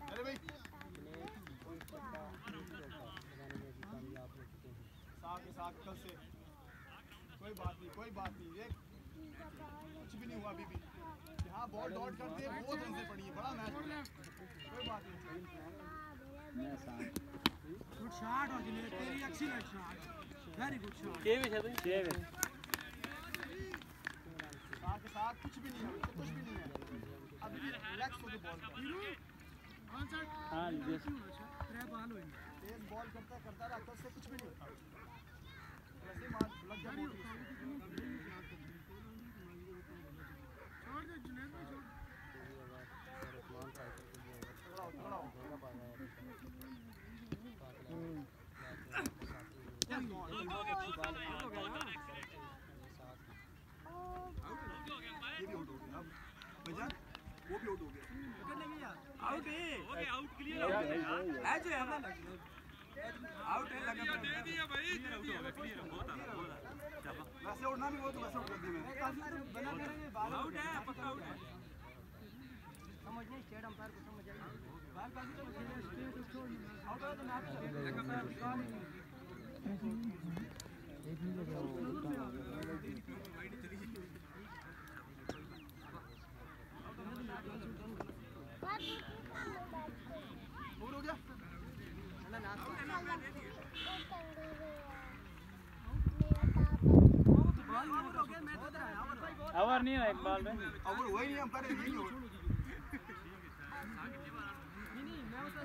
अरे भाई साग कल से कोई बात नहीं देख कुछ भी नहीं हुआ अभी भी यहाँ बॉल डॉट करते हैं बहुत रन से पड़ी है बड़ा मैच कोई बात नहीं गुड शॉट और तेरी excellent shot very good shot के भी है साथ कुछ भी नहीं है अभी भी रिलैक्स हो गए बॉल हां तेज बॉल करता रहता उससे कुछ भी नहीं होता वैसे मार लग गया छोड़ दे जुनैद भाई वो भी आउट हो गया आउट है आउट क्लियर आउट है आउट है लगा दे दिया भाई क्लियर बहुत वैसे उड़ना भी वो तो वैसे उड़ दिया मैंने आउट है पक्का आउट है समझ नहीं स्टेट अंपायर को समझ आई बाहर काफी तो स्टेट छोड़ आउट है तो मैच एक नहीं लग रहा और हो गया ओवर नहीं है एक बॉल में ओवर वही नहीं अंपायर नहीं ओवर नहीं मैं उसका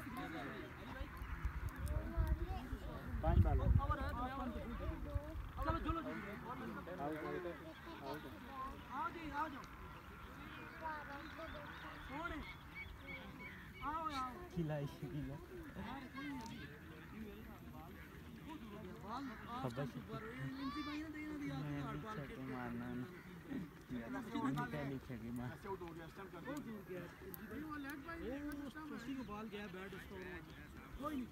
पांच बॉल ओवर है चलो चलो आओ जी आओ जाओ छोड़े आओ खिलाई खिला खबर मारना लिखे कि मार आउट हो गया स्टंप कर दिया वो लेग बाय उसी को बॉल गया बैट उसको कोई नहीं